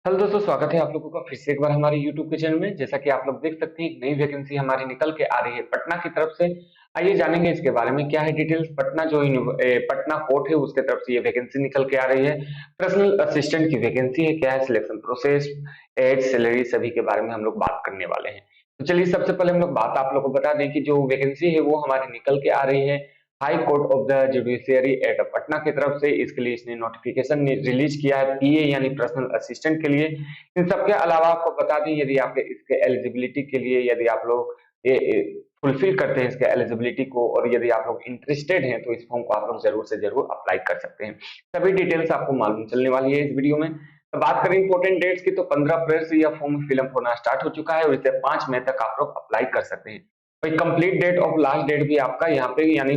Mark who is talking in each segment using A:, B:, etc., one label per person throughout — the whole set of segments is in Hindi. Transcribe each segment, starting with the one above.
A: हेलो दोस्तों, स्वागत है आप लोगों का फिर से एक बार हमारे यूट्यूब के चैनल में। जैसा कि आप लोग देख सकते हैं, एक नई वैकेंसी हमारी निकल के आ रही है पटना की तरफ से। आइए जानेंगे इसके बारे में क्या है डिटेल्स। पटना कोर्ट है उसके तरफ से ये वैकेंसी निकल के आ रही है। पर्सनल असिस्टेंट की वैकेंसी है। क्या है सिलेक्शन प्रोसेस, एज, सैलरी सभी के बारे में हम लोग बात करने वाले हैं। तो चलिए सबसे पहले हम लोग बात आप लोग को बता दें कि जो वैकेंसी है वो हमारी निकल के आ रही है high court of the judiciary at Patna की तरफ से। इसके लिए इसने नोटिफिकेशन रिलीज किया है पीए यानी पर्सनल असिस्टेंट के लिए। इन सबके अलावा आपको बता दें, यदि आप इसके एलिजिबिलिटी के लिए यदि आप लोग ये फुलफिल करते हैं इसके एलिजिबिलिटी को, और यदि आप लोग इंटरेस्टेड हैं तो इस फॉर्म को आप लोग जरूर से जरूर अप्लाई कर सकते हैं। सभी डिटेल्स आपको मालूम चलने वाली है इस वीडियो में। तो बात करें इंपॉर्टेंट डेट्स की, तो 15 अप्रैल से यह फॉर्म फिलअप होना स्टार्ट हो चुका है और इसे 5 मई तक आप लोग अप्लाई कर सकते हैं। भाई complete date of last date भी आपका यहाँ पे यानी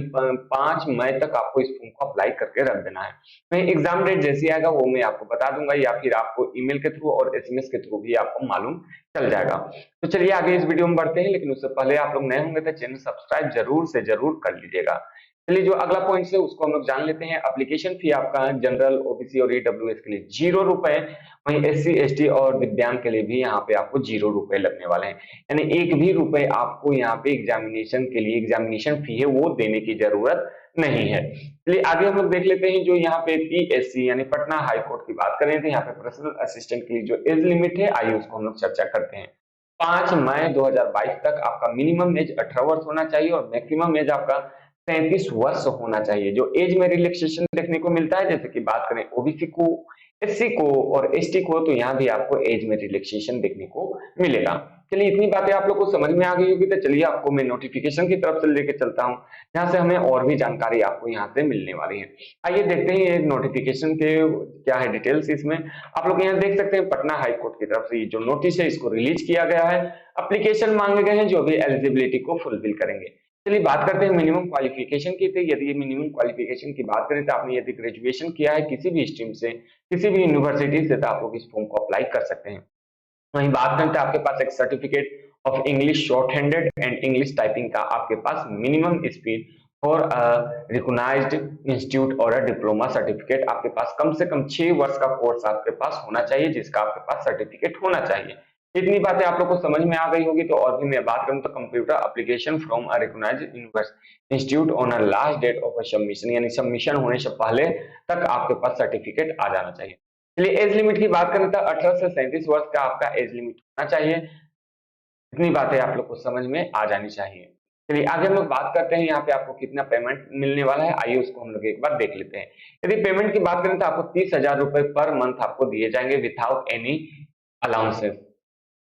A: 5 मई तक आपको इस फॉर्म को अप्लाई करके रख देना है। मैं एग्जाम डेट जैसी आएगा वो मैं आपको बता दूंगा, या फिर आपको ईमेल के थ्रू और एसएमएस के थ्रू भी आपको मालूम चल जाएगा। तो चलिए आगे इस वीडियो में बढ़ते हैं, लेकिन उससे पहले आप लोग नए होंगे तो चैनल सब्सक्राइब जरूर से जरूर कर लीजिएगा। चलिए जो अगला पॉइंट है उसको हम लोग जान लेते हैं। एप्लीकेशन फी आपका जनरल, ओबीसी और ईडब्ल्यूएस के लिए 0 रुपए, वहीं एससी एसटी और दिव्यांग के लिए भी यहाँ पे आपको 0 रुपए लगने वाले हैं। यानी एक भी रुपए आपको यहाँ पे एग्जामिनेशन के लिए एग्जामिनेशन फी है वो देने की जरूरत नहीं है। चलिए आगे हम लोग देख लेते हैं। जो यहाँ पे पीएससी यानी पटना हाई कोर्ट की बात करें तो यहाँ पे पर्सनल असिस्टेंट के लिए जो एज लिमिट है, आइए उसको हम लोग चर्चा करते हैं। 5 मई 2022 तक आपका मिनिमम एज 18 वर्ष होना चाहिए और मैक्सिमम एज आपका 33 वर्ष होना चाहिए। जो एज में रिलैक्सेशन देखने को मिलता है, जैसे कि बात करें ओबीसी को, एससी को और एसटी को, तो यहाँ भी आपको एज में रिलैक्सेशन देखने को मिलेगा। चलिए इतनी बातें आप लोग को समझ में आ गई होगी, तो चलिए आपको मैं नोटिफिकेशन की तरफ से लेके चलता हूँ, जहाँ से हमें और भी जानकारी आपको यहाँ से मिलने वाली है। आइए देखते हैं ये नोटिफिकेशन के क्या है डिटेल्स। इसमें आप लोग यहाँ देख सकते हैं पटना हाई कोर्ट की तरफ से ये जो नोटिस है इसको रिलीज किया गया है। अप्लीकेशन मांगे गए हैं जो भी एलिजिबिलिटी को फुलफिल करेंगे। चलिए बात करते हैं मिनिमम क्वालिफिकेशन की। तो यदि मिनिमम क्वालिफिकेशन की बात करें तो आपने यदि ग्रेजुएशन किया है किसी भी स्ट्रीम से, किसी भी यूनिवर्सिटी से, तो आप लोग इस फॉर्म को अप्लाई कर सकते हैं। वहीं बात करें तो आपके पास एक certificate of English short handed and English typing का आपके पास minimum speed for recognized institute और डिप्लोमा सर्टिफिकेट आपके पास कम से कम 6 वर्ष का कोर्स आपके पास होना चाहिए, जिसका आपके पास सर्टिफिकेट होना चाहिए। इतनी बातें आप लोग को समझ में आ गई होगी। तो और भी मैं बात करूं तो computer application from a recognised institute on a last date of submission, यानी सबमिशन होने से पहले तक आपके पास सर्टिफिकेट आ जाना चाहिए। चलिए एज लिमिट की बात करें तो 18 से 37 वर्ष का आपका एज लिमिट होना चाहिए। इतनी बातें आप लोग को समझ में आ जानी चाहिए। चलिए आगे हम लोग बात करते हैं यहाँ पे आपको कितना पेमेंट मिलने वाला है, आइए उसको हम लोग एक बार देख लेते हैं। यदि पेमेंट की बात करें तो आपको 30,000 रुपए पर मंथ आपको दिए जाएंगे without any allowances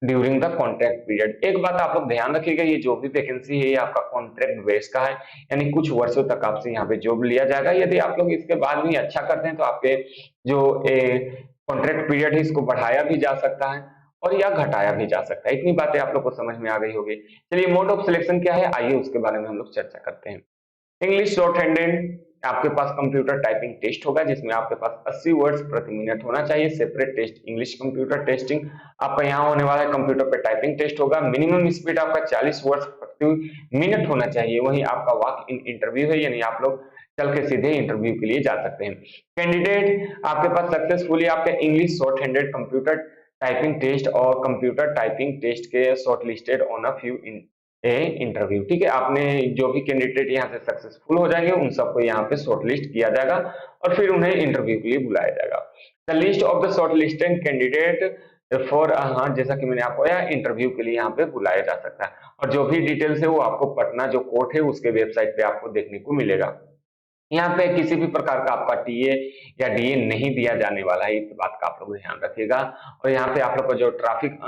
A: during the contract period. एक बात आप लोग ध्यान रखिएगा, ये जो भी वैकेंसी है ये आपका कॉन्ट्रैक्ट बेस का है, यानी कुछ वर्षों तक आपसे यहाँ पे जॉब लिया जाएगा। यदि आप लोग इसके बाद भी अच्छा करते हैं तो आपके जो कॉन्ट्रैक्ट पीरियड है इसको बढ़ाया भी जा सकता है और या घटाया भी जा सकता है। इतनी बातें आप लोग को समझ में आ गई होगी। चलिए मोड ऑफ सिलेक्शन क्या है, आइए उसके बारे में हम लोग चर्चा करते हैं। इंग्लिश शॉर्ट हैंडेड आपके पास कंप्यूटर टाइपिंग टेस्ट होगा, जिसमें आपके पास 80 वर्ड्स प्रति मिनट होना चाहिए। Separate test English computer testing आपका यहाँ होने वाला है। कंप्यूटर पे टाइपिंग टेस्ट होगा। मिनिमम स्पीड आपका 40 वर्ड्स प्रति मिनट होना चाहिए। वहीं आपका वॉक इन इंटरव्यू है, यानी आप लोग चल के सीधे इंटरव्यू के लिए जा सकते हैं। कैंडिडेट आपके पास सक्सेसफुली आपका English short handed computer typing test और कंप्यूटर टाइपिंग टेस्ट के short listed on a few interview. ठीक है, आपने जो भी कैंडिडेट यहाँ से सक्सेसफुल हो जाएंगे उन सबको यहाँ पे शॉर्टलिस्ट किया जाएगा और फिर उन्हें इंटरव्यू के लिए बुलाया जाएगा। The list of the short listed candidate for, हाँ जैसा कि मैंने आपको या इंटरव्यू के लिए यहाँ पे बुलाया जा सकता है। और जो भी डिटेल्स है वो आपको पटना जो कोर्ट है उसके वेबसाइट पे आपको देखने को मिलेगा। यहाँ पे किसी भी प्रकार का आपका टीए या डीए नहीं दिया जाने वाला है, इस बात का आप लोग ध्यान रखिएगा। और यहाँ पे आप लोग का जो ट्रैफिक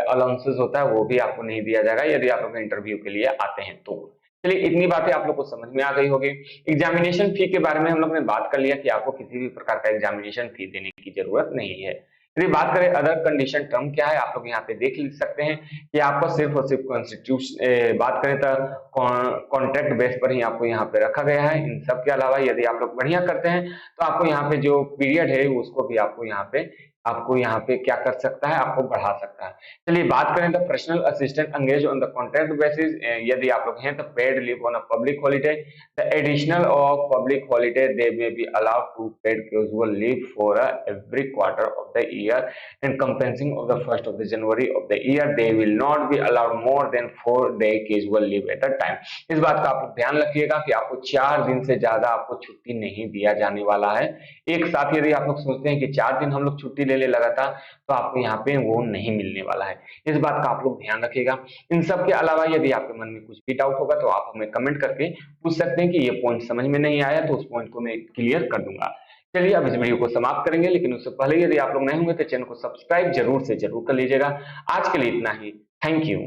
A: अलाउंसेस होता है वो भी आपको नहीं दिया जाएगा यदि आप लोग इंटरव्यू के लिए आते हैं तो। चलिए इतनी बातें आप लोग को समझ में आ गई होगी। एग्जामिनेशन फी के बारे में हम लोग ने बात कर लिया कि आपको किसी भी प्रकार का एग्जामिनेशन फी देने की जरूरत नहीं है। यदि बात करें अदर कंडीशन टर्म क्या है, आप लोग यहाँ पे देख सकते हैं कि आपको सिर्फ और सिर्फ कॉन्स्टिट्यूशन बात करें तो कॉन्ट्रैक्ट बेस पर ही आपको यहाँ पे रखा गया है। इन सब के अलावा यदि आप लोग बढ़िया करते हैं तो आपको यहाँ पे जो पीरियड है उसको भी आपको यहाँ पे आपको यहाँ पे क्या कर सकता है, आपको बढ़ा सकता है। चलिए बात करें the personal assistant engage on the contract basis, यदि आप लोग हैं तो paid leave on a public holiday, the additional of public holiday they may be allowed to paid casual leave for every quarter of the year and compensing of the first of the January of the year they will not be allowed more than 4 day casual leave at a time। इस बात का आप लोग ध्यान रखिएगा कि आपको 4 दिन से ज्यादा आपको छुट्टी नहीं दिया जाने वाला है। एक साथ यदि आप लोग सोचते हैं कि 4 दिन हम लोग छुट्टी ले ले लगातार, तो आपको यहाँ पे वो नहीं मिलने वाला है। इस बात का आप लोग ध्यान रखिएगा। इन सब के अलावा यदि आपके मन में कुछ भी डाउट होगा तो आप हमें कमेंट करके पूछ सकते हैं कि ये पॉइंट समझ में नहीं आया, तो उस पॉइंट को मैं क्लियर कर दूंगा। चलिए अब इस वीडियो को समाप्त करेंगे, लेकिन उससे पहले यदि आप लोग नए होंगे तो चैनल को सब्सक्राइब जरूर से जरूर कर लीजिएगा। आज के लिए इतना ही। Thank you.